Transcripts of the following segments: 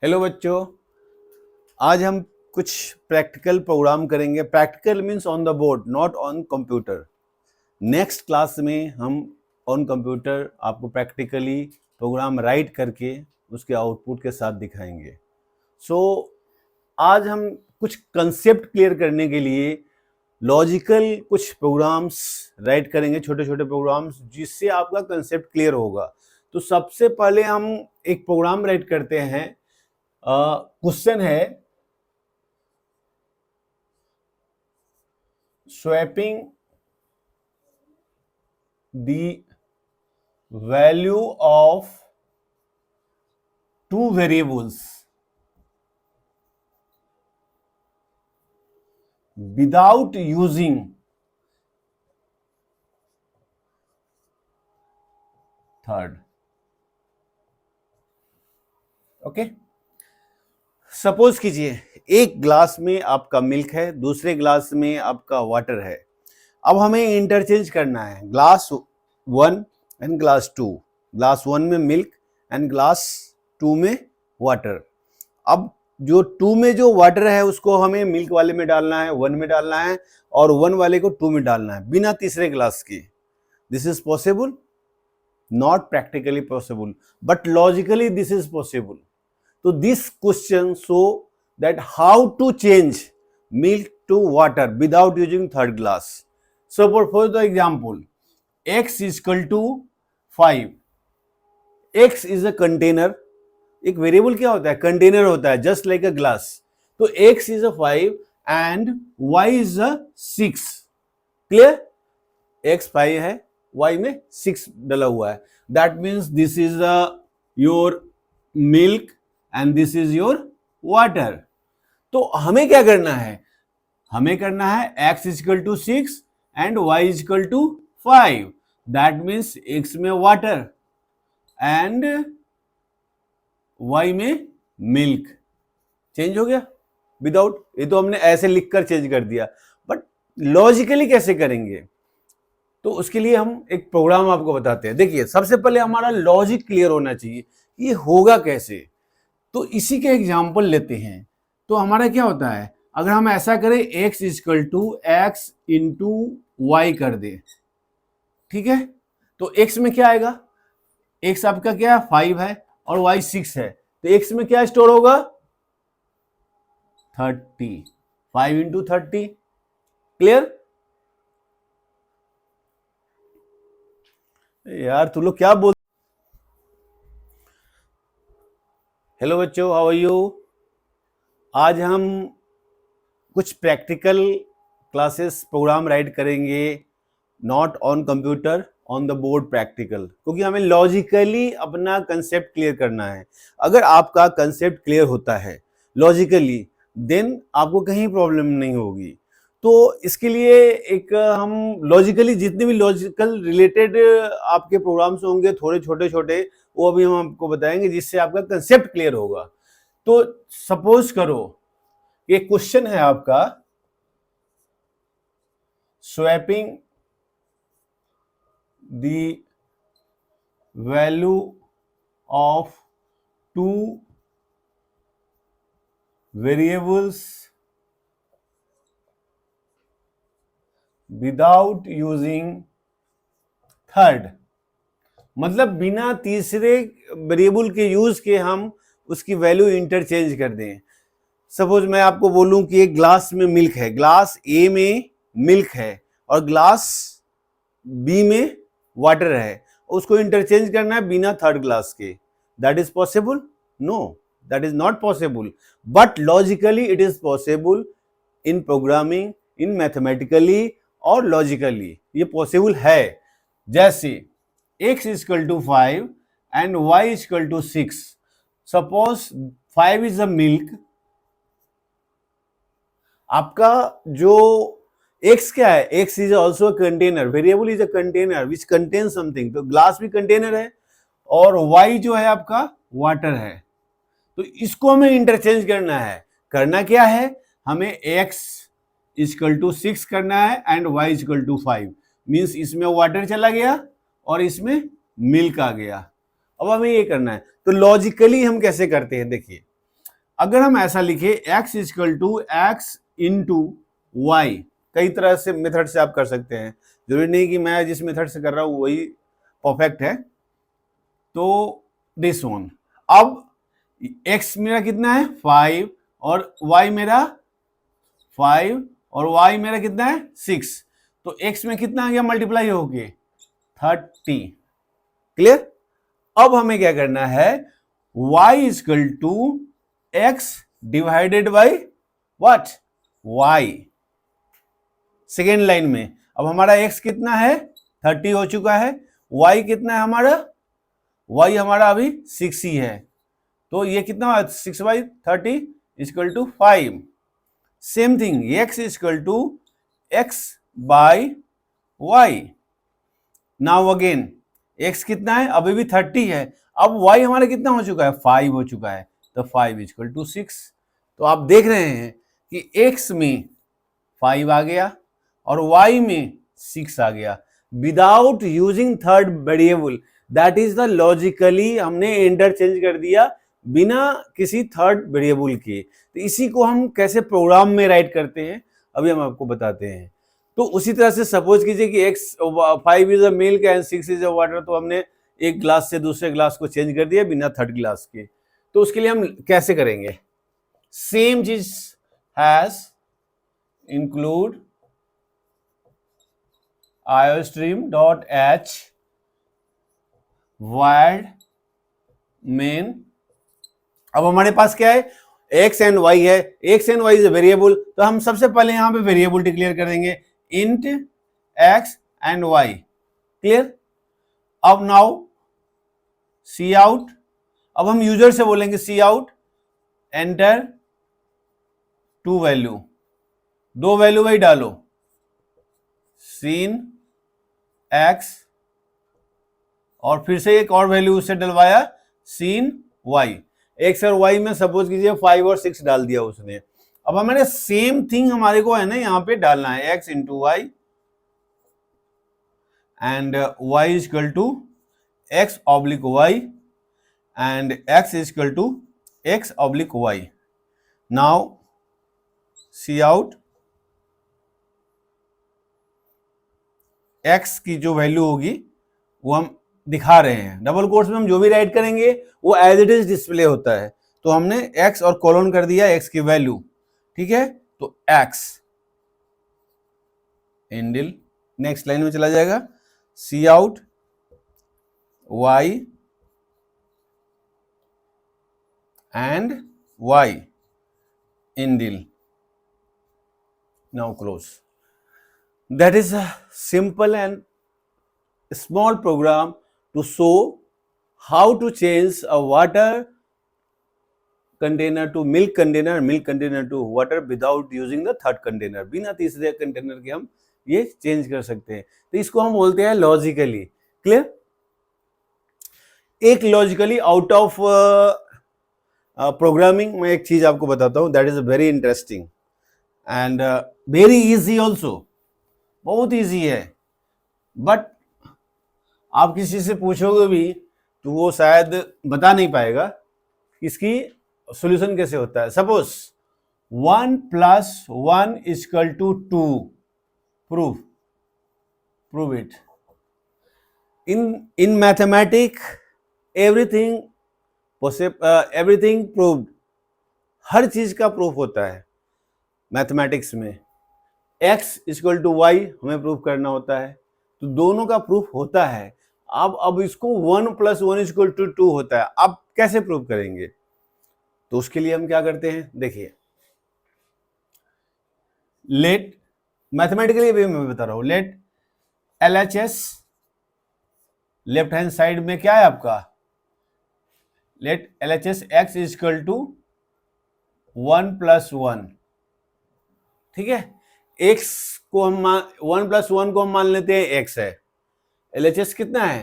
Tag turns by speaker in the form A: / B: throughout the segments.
A: Hello बच्चों, आज हम कुछ प्रैक्टिकल प्रोग्राम करेंगे। Practical means on the board, not on computer. Next class में हम ऑन कंप्यूटर आपको प्रैक्टिकली प्रोग्राम राइट करके उसके आउटपुट के साथ दिखाएंगे। आज हम कुछ कंसेप्ट क्लियर करने के लिए लॉजिकल कुछ प्रोग्राम्स राइट करेंगे, छोटे छोटे प्रोग्राम्स, जिससे आपका कंसेप्ट क्लियर होगा। तो सबसे पहले हम एक प्रोग्राम राइट करते हैं। क्वेश्चन है swapping the value of two variables without using third. Okay, suppose कीजिए एक ग्लास में आपका मिल्क है, दूसरे ग्लास में आपका वाटर है। अब हमें इंटरचेंज करना है ग्लास 1 एंड ग्लास 2। ग्लास 1 में मिल्क एंड ग्लास 2 में वाटर। अब जो 2 में जो वाटर है उसको हमें मिल्क वाले में डालना है, 1 में डालना है, और 1 वाले को 2 में डालना है, बिना तीसरे ग्लास के। This is possible? Not practically possible, but logically this is possible. तो this question show that how to change milk to water without using third glass. So for the example, x is equal to 5. x is a container. एक variable क्या होता है? Container होता है, just like a glass. तो x is a 5 and y is a 6. Clear? x 5 है, y में 6 डला हुआ है। That means this is your milk and this is your water. तो हमें क्या करना है? हमें करना है x is equal to 6 and y is equal to 5। That means x में वाटर एंड y में मिल्क। चेंज हो गया विदाउट, ये तो हमने ऐसे लिखकर चेंज कर दिया, बट लॉजिकली कैसे करेंगे? तो उसके लिए हम एक प्रोग्राम आपको बताते हैं। देखिए, सबसे पहले हमारा लॉजिक क्लियर होना चाहिए, ये होगा कैसे। तो इसी के एग्जाम्पल लेते हैं। तो हमारा क्या होता है, अगर हम ऐसा करें x equal to x into y कर दे, ठीक है? तो x में क्या आएगा? x आपका क्या है? 5 है और y 6 है। तो x में क्या स्टोर होगा? 30। 5 इंटू 30। क्लियर? यार तू लोग क्या बोल। हेलो बच्चों, हाउ आर यू? आज हम कुछ प्रैक्टिकल क्लासेस प्रोग्राम राइट करेंगे, not on computer, on the board practical, क्योंकि हमें लॉजिकली अपना कंसेप्ट क्लियर करना है। अगर आपका कंसेप्ट क्लियर होता है लॉजिकली, देन आपको कहीं प्रॉब्लम नहीं होगी। तो इसके लिए एक हम लॉजिकली जितने भी लॉजिकल रिलेटेड आपके प्रोग्राम्स होंगे, थोड़े छोटे छोटे, वो अभी हम आपको बताएंगे, जिससे आपका कंसेप्ट क्लियर होगा। तो सपोज करो ये क्वेश्चन है आपका, swapping the value of two variables without using third. मतलब बिना तीसरे वेरिएबल के यूज के हम उसकी वैल्यू इंटरचेंज कर दें। सपोज मैं आपको बोलूं कि एक ग्लास में मिल्क है, ग्लास ए में मिल्क है और ग्लास बी में वाटर है, उसको इंटरचेंज करना है बिना थर्ड ग्लास के। That is possible? No, that is not possible, but logically it is possible in programming, in mathematically और लॉजिकली ये पॉसिबल है। जैसे x is equal to 5 and y is equal to 6. Suppose 5 is a milk. आपका जो x क्या है? x is also a container. Variable is a container which contains something. तो glass भी कंटेनर है और y जो है आपका वाटर है। तो इसको हमें इंटरचेंज करना है। करना क्या है? हमें x is equal to 6 करना है and y is equal to 5। Means इसमें वाटर चला गया और इसमें मिल्क आ गया। अब हमें ये करना है। तो लॉजिकली हम कैसे करते हैं? देखिए, अगर हम ऐसा लिखे x equal to x into y, कई तरह से मेथड से आप कर सकते हैं, जरूरी नहीं कि मैं जिस मेथड से कर रहा हूं वही परफेक्ट है। तो दिस वन, अब x मेरा कितना है 5 और y मेरा 5 और y मेरा कितना है 6, तो x में कितना आ गया मल्टीप्लाई होके 30। क्लियर? अब हमें क्या करना है, y equal to x divided by what, y। Second line में अब हमारा x कितना है 30 हो चुका है, y कितना है हमारा, y हमारा अभी 6 ही है, तो ये कितना हुआ 6 by 30 equal to 5। Same thing x equal to x by y। Now again x कितना है अभी भी 30 है, अब y हमारा कितना हो चुका है 5 हो चुका है, तो 5 इक्वल टू 6। तो आप देख रहे हैं कि x में 5 आ गया और y में 6 आ गया without using third variable. That is the logically हमने इंटरचेंज कर दिया बिना किसी थर्ड वेरिएबल के। तो इसी को हम कैसे प्रोग्राम में राइट करते हैं अभी हम आपको बताते हैं। तो उसी तरह से सपोज कीजिए कि x 5 is a milk and 6 is a water, तो हमने एक ग्लास से दूसरे ग्लास को चेंज कर दिया बिना थर्ड ग्लास के। तो उसके लिए हम कैसे करेंगे, सेम चीज has include iostream.h void main। अब हमारे पास क्या है x एंड y है, x and y is variable, तो हम सबसे पहले यहां पे वेरिएबल डिक्लेयर कर देंगे int x and y। Clear? अब नाउ सी आउट, अब हम यूजर से बोलेंगे सी आउट एंटर टू वैल्यू, दो वैल्यू वही डालो, सीन x और फिर से एक और वैल्यू उससे डलवाया सीन y। x और y में सपोज कीजिए 5 और 6 डाल दिया उसने। अब हमारे सेम थिंग हमारे को है ना यहां पे डालना है x into y and y is equal to x oblique y and x is equal to x oblique y। Now see out x की जो वैल्यू होगी वो हम दिखा रहे हैं, डबल कोट्स में हम जो भी राइट करेंगे वो एज इट इज डिस्प्ले होता है, तो हमने x और कॉलन कर दिया x की वैल्यू। ठीक है, तो x इंडिल नेक्स्ट लाइन में चला जाएगा, cout y and y endl, now close. That is a simple and small program to show how to change a water container to milk container, milk container to water without using the third container। बिना तीसरे container के हम ये change कर सकते हैं, तो इसको हम बोलते हैं लॉजिकली। क्लियर? एक लॉजिकली आउट ऑफ प्रोग्रामिंग में एक चीज आपको बताता हूं, that is very interesting and very easy also, बहुत इजी है, बट आप किसी से पूछोगे भी तो वो शायद बता नहीं पाएगा इसकी सॉल्यूशन कैसे होता है। Suppose 1 + 1 equal to 2, prove it. In mathematic everything proved, हर चीज का प्रूफ होता है मैथमेटिक्स में। x इक्वल टू वाई हमें प्रूफ करना होता है, तो दोनों का प्रूफ होता है। अब इसको 1 + 1 इक्वल टू 2 होता है, अब कैसे प्रूफ करेंगे? तो उसके लिए हम क्या करते हैं, देखिए लेट मैथमेटिकली भी मैं बता रहा हूं, let LHS left hand side में क्या है आपका, let LHS x equal to 1 + 1। ठीक है, x को हम 1 + 1 को हम मान लेते हैं x है, LHS कितना है,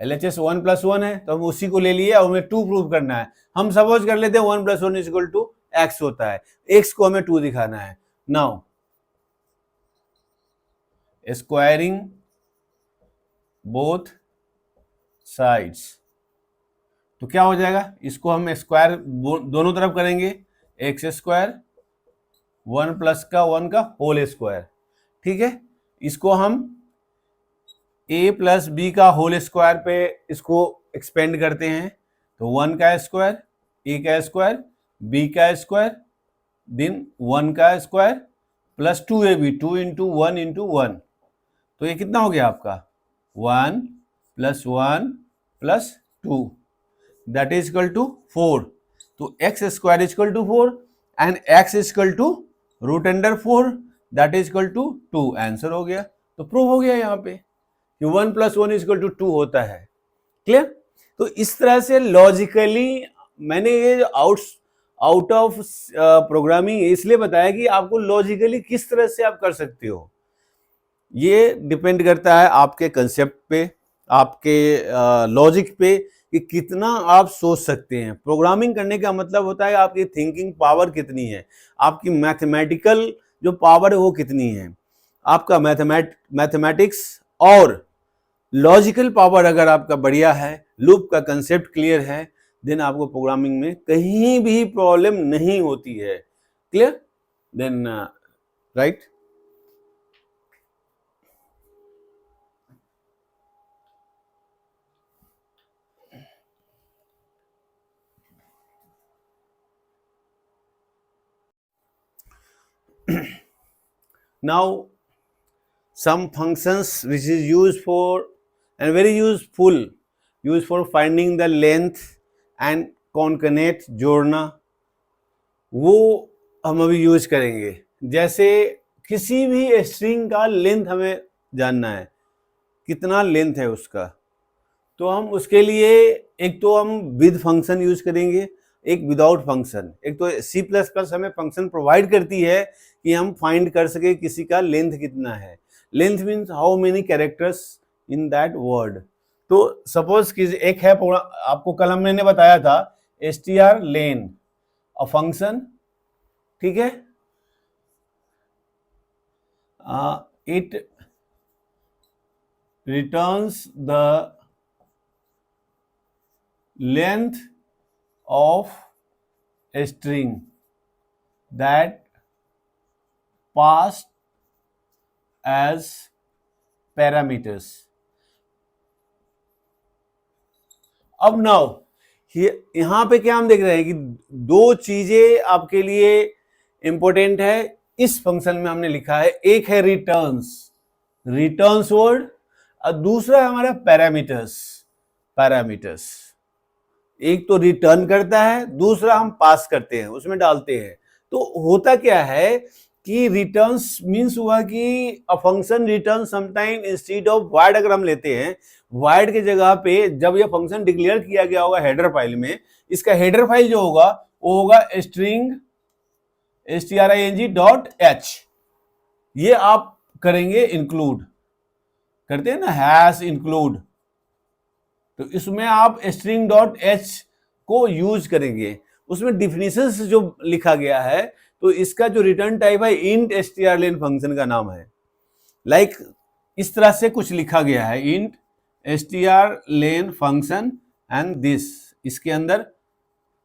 A: LHS 1 + 1 है, तो हम उसी को ले लिए और हमें 2 प्रूव करना है। हम सपोज कर लेते हैं 1 + 1 इक्वल टू x होता है, x को हमें 2 दिखाना है। नाउ स्क्वायरिंग बोथ साइड्स तो क्या हो जाएगा, इसको हम स्क्वायर दोनों तरफ करेंगे, एक्स स्क्वायर 1 प्लस का 1 का होल स्क्वायर, ठीक है। इसको हम ए प्लस बी का होल स्क्वायर पे इसको एक्सपेंड करते हैं, तो 1 का स्क्वायर, ए का स्क्वायर, बी का स्क्वायर, देन 1 का square plus 2ab, 2 into 1 into 1, तो ये कितना हो गया आपका 1 plus 1 plus 2, that is equal to 4। तो x square is equal to 4 and x is equal to root under 4, that is equal to 2। Answer हो गया। तो प्रूव हो गया यहाँ पे कि 1 प्लस 1 इज इक्वल टू 2 होता है। क्लियर? तो इस तरह से लॉजिकली मैंने ये आउट ऑफ प्रोग्रामिंग इसलिए बताया कि आपको लॉजिकली किस तरह से आप कर सकते हो। ये डिपेंड करता है आपके कंसेप्ट पे, आपके लॉजिक पे कि कितना आप सोच सकते हैं। प्रोग्रामिंग करने का मतलब होता है आपकी थिंकिंग पावर कितनी है, आपकी मैथमेटिकल जो पावर है वो कितनी है, आपका मैथमेटिक्स और लॉजिकल पावर अगर आपका बढ़िया है, लूप का कंसेप्ट क्लियर है, देन आपको प्रोग्रामिंग में कहीं भी प्रॉब्लम नहीं होती है। Clear? Then right. Now some functions which is used for and very used for finding the length and concatenate, जोड़ना, वो हम अभी यूज करेंगे। जैसे किसी भी स्ट्रिंग का लेंथ हमें जानना है, कितना लेंथ है उसका, तो हम उसके लिए एक तो हम विद फंक्शन यूज करेंगे, एक विदाउट फंक्शन। एक तो C++ हमें फंक्शन प्रोवाइड करती है कि हम फाइंड कर सके किसी का लेंथ कितना है। Length means how many characters in that word. तो सपोज कि एक है, आपको कल मैंने बताया था strlen अ फंक्शन, ठीक है, it returns the length of a string that passed as parameters. अब नाउ यहां पे क्या हम देख रहे हैं कि दो चीजें आपके लिए इंपॉर्टेंट है इस फंक्शन में हमने लिखा है। एक है रिटर्न्स वर्ड और दूसरा है हमारा पैरामीटर्स। एक तो रिटर्न करता है, दूसरा हम पास करते हैं, उसमें डालते हैं। तो होता क्या है कि रिटर्न्स मीन्स हुआ कि a function return sometime instead of wide. अगर हम लेते हैं वाइड की जगह पे, जब ये फंक्शन डिक्लेयर किया गया होगा हेडर फाइल में, इसका हेडर फाइल जो होगा वो होगा स्ट्रिंग string.h। ये आप करेंगे इंक्लूड, करते हैं ना हैश इंक्लूड, तो इसमें आप string.h को यूज करेंगे। उसमें डिफिनेशंस जो लिखा गया है, तो इसका जो रिटर्न टाइप है इंट strlen फंक्शन का नाम है। लाइक इस तरह से कुछ लिखा गया है, int strlen function and this, इसके अंदर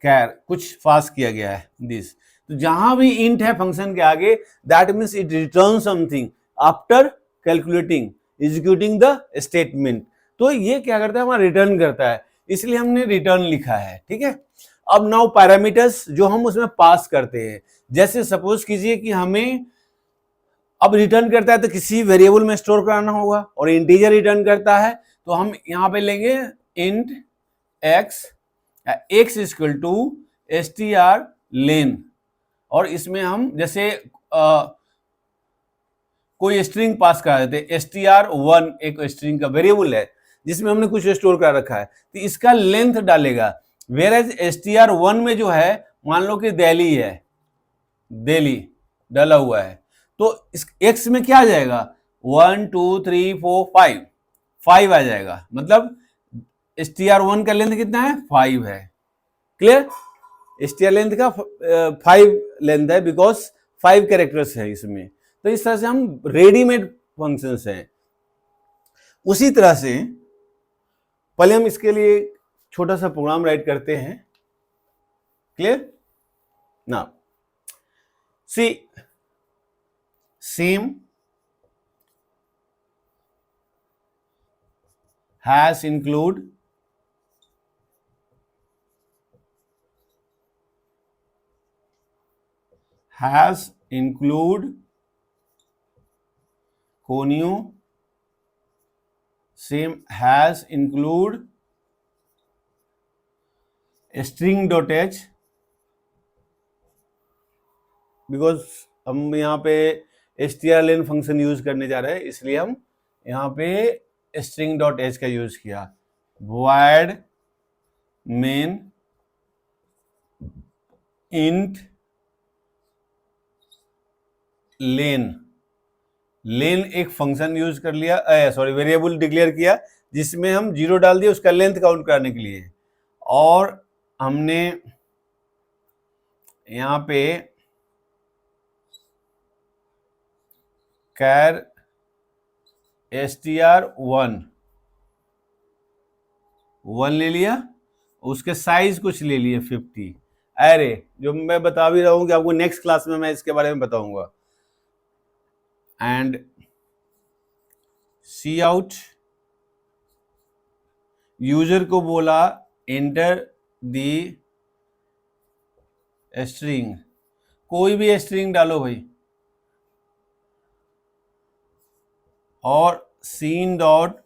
A: कैर कुछ पास किया गया है दिस। तो जहां भी इंट है फंक्शन के आगे, that means it return something after calculating executing the statement. तो ये क्या करता है, हमारा रिटर्न करता है, इसलिए हमने रिटर्न लिखा है। ठीक है। अब नाउ पैरामीटर्स जो हम उसमें पास करते हैं, जैसे सपोज कीजिए कि हमें अब रिटर्न करता है तो किसी वेरिएबल में स्टोर कराना होगा, और इंटीजर रिटर्न करता है तो हम यहां पे लेंगे int x equal to strlen, और इसमें हम जैसे कोई स्ट्रिंग पास करा देते, str1 एक स्ट्रिंग का वेरिएबल है जिसमें हमने कुछ स्टोर कर रखा है, तो इसका लेंथ डालेगा। वेयर str1 में जो है, मान लो कि दिल्ली डाला हुआ है, तो इस x में क्या आ जाएगा 1 2 3 4 5 आ जाएगा। मतलब str1 का लेंथ कितना है 5 है। क्लियर? str लेंथ का 5 लेंथ है बिकॉज 5 कैरेक्टर्स है इसमें। तो इस तरह से हम रेडीमेड फंक्शंस हैं। उसी तरह से पहले हम इसके लिए छोटा सा प्रोग्राम राइट करते हैं. Clear? Now see same has include conio same has include string.h because हम यहाँ पे strlen फंक्शन यूज करने जा रहे हैं, इसलिए हम यहाँ पे string.h का यूज किया. void main int len एक फंक्शन यूज कर लिया, सॉरी वेरिएबल डिक्लेयर किया जिसमें हम 0 डाल दिया उसका लेंथ काउंट करने के लिए. और हमने यहाँ पे कैर str1 ले लिया, उसके साइज कुछ ले लिए 50. अरे जो मैं बता भी रहा हूं कि आपको नेक्स्ट क्लास में मैं इसके बारे में बताऊंगा. एंड सी आउट यूजर को बोला एंटर दी स्ट्रिंग, कोई भी स्ट्रिंग डालो भाई. और सीन डॉट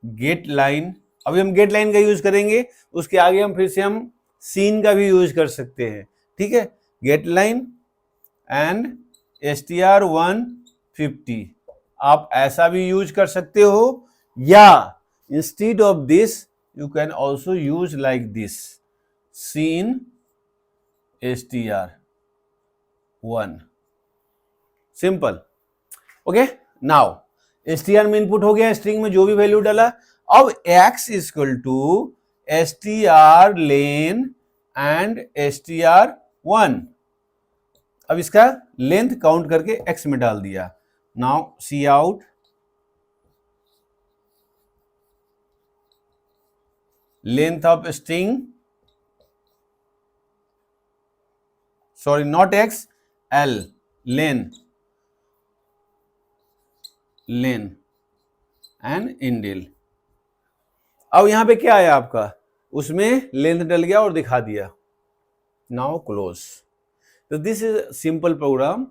A: गेट लाइन, अभी हम गेट लाइन का यूज करेंगे, उसके आगे हम फिर से हम सीन का भी यूज कर सकते हैं. ठीक है, गेट लाइन एंड str150 आप ऐसा भी यूज कर सकते हो, या instead of this you can also use like this seen str1 simple. Okay, now str में इनपुट हो गया, स्ट्रिंग में जो भी वैल्यू डाला. अब x equal to strlen and str1, अब इसका लेंथ काउंट करके x में डाल दिया. Now see out length of string, sorry not x, l lane and indel. अब यहां पे क्या आया आपका, उसमें लेंथ डल गया और दिखा दिया. Now close. So this is a simple program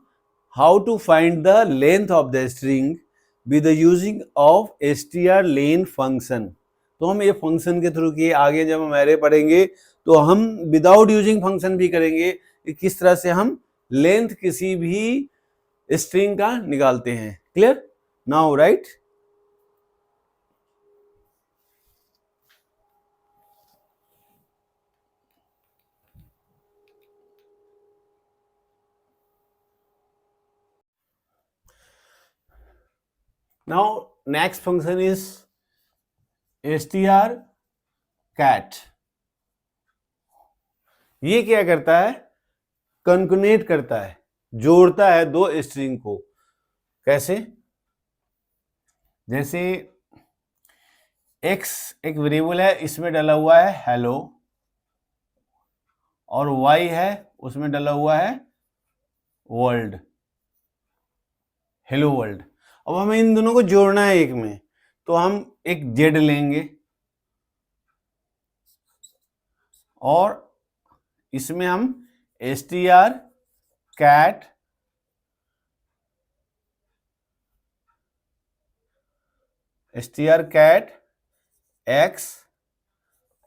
A: how to find the length of the string with the using of strlen function. तो हम ये फंक्शन के थ्रू किए, आगे जब हम array पढ़ेंगे तो हम विदाउट यूजिंग फंक्शन भी करेंगे कि किस तरह से हम लेंथ किसी भी स्ट्रिंग का निकालते हैं. Clear? Now right. Now next function is strcat. ये क्या करता है, कंकनेट करता है, जोड़ता है दो स्ट्रिंग को. कैसे? जैसे x एक वेरिएबल है, इसमें डला हुआ है हेलो, और y है उसमें डला हुआ है वर्ल्ड, हेलो वर्ल्ड. अब हमें इन दोनों को जोड़ना है एक में, तो हम एक z लेंगे और इसमें हम strcat x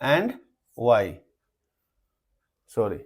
A: and y, sorry